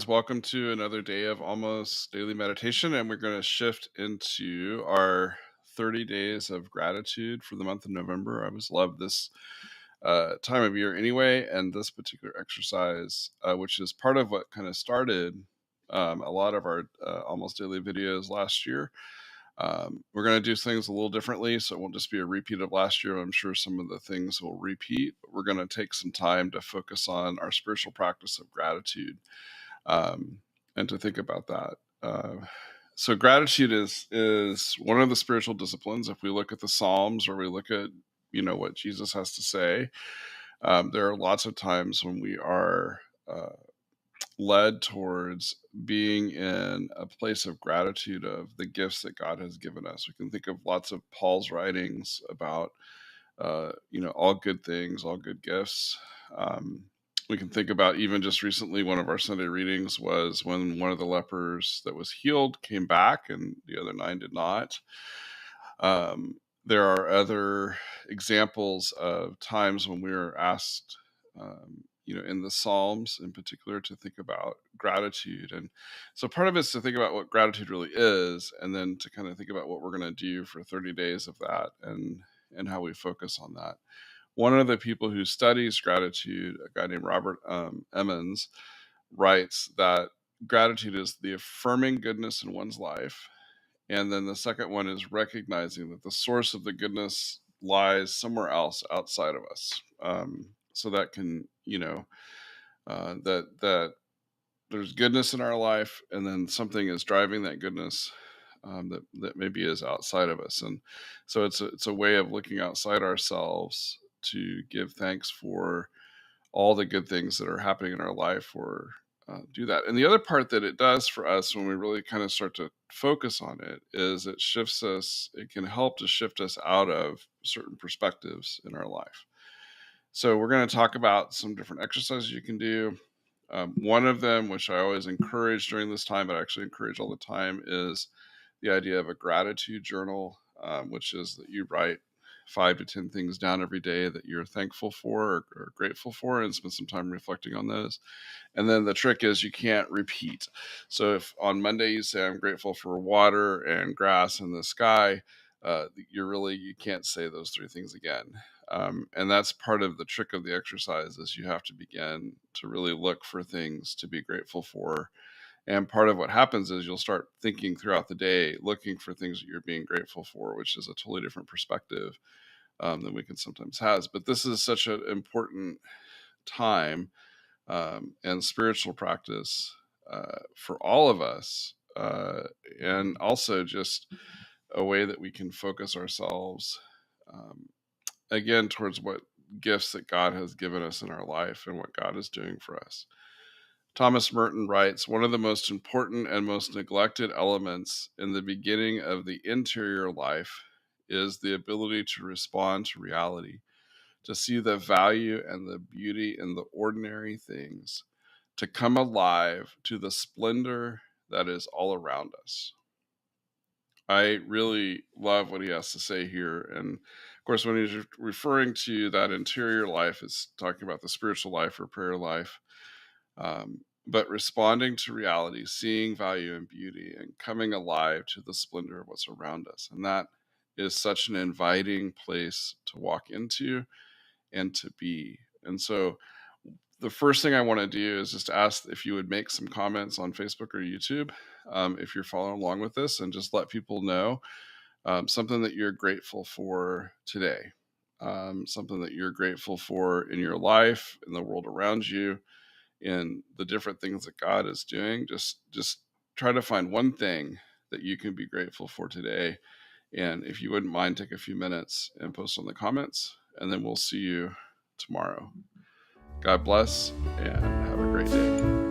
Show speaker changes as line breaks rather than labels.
Welcome to another day of almost daily meditation, and we're going to shift into our 30 days of gratitude for the month of November. I always love this time of year anyway, and this particular exercise, which is part of what kind of started a lot of our almost daily videos last year. We're going to do things a little differently, so it won't just be a repeat of last year. I'm sure some of the things will repeat, but we're going to take some time to focus on our spiritual practice of gratitude, um, and to think about that. So gratitude is one of the spiritual disciplines. If we look at the Psalms or we look at what Jesus has to say, there are lots of times when we are led towards being in a place of gratitude of the gifts that God has given us. We can think of lots of Paul's writings about all good things, all good gifts. We can think about even just recently, one of our Sunday readings was when one of the lepers that was healed came back and the other 9 did not. There are other examples of times when we are asked, in the Psalms in particular, to think about gratitude. And so part of it is to think about what gratitude really is, and then to kind of think about what we're going to do for 30 days of that, and how we focus on that. One of the people who studies gratitude, a guy named Robert Emmons, writes that gratitude is the affirming goodness in one's life. And then the second one is recognizing that the source of the goodness lies somewhere else outside of us. So that can, that there's goodness in our life, and then something is driving that goodness, that maybe is outside of us. And so it's a way of looking outside ourselves to give thanks for all the good things that are happening in our life, or do that. And the other part that it does for us when we really kind of start to focus on it is it shifts us. It can help to shift us out of certain perspectives in our life. So we're going to talk about some different exercises you can do. One of them, which I always encourage during this time, but I actually encourage all the time, is the idea of a gratitude journal, which is that you write 5 to 10 things down every day that you're thankful for, or grateful for, and spend some time reflecting on those. And then the trick is you can't repeat. So if on Monday you say, I'm grateful for water and grass and the sky, you can't say those 3 things again. And that's part of the trick of the exercise, is you have to begin to really look for things to be grateful for. And part of what happens is you'll start thinking throughout the day, looking for things that you're being grateful for, which is a totally different perspective than we can sometimes have. But this is such an important time, and spiritual practice for all of us, and also just a way that we can focus ourselves, again, towards what gifts that God has given us in our life and what God is doing for us. Thomas Merton writes, one of the most important and most neglected elements in the beginning of the interior life is the ability to respond to reality, to see the value and the beauty in the ordinary things, to come alive to the splendor that is all around us. I really love what he has to say here. And of course, when he's referring to that interior life, it's talking about the spiritual life or prayer life. But responding to reality, seeing value and beauty, and coming alive to the splendor of what's around us. And that is such an inviting place to walk into and to be. And so the first thing I want to do is just ask if you would make some comments on Facebook or YouTube, if you're following along with this, and just let people know something that you're grateful for today, something that you're grateful for in your life, in the world around you, in the different things that God is doing. Just try to find one thing that you can be grateful for today. And if you wouldn't mind, take a few minutes and post on the comments, and then we'll see you tomorrow. God bless, and have a great day.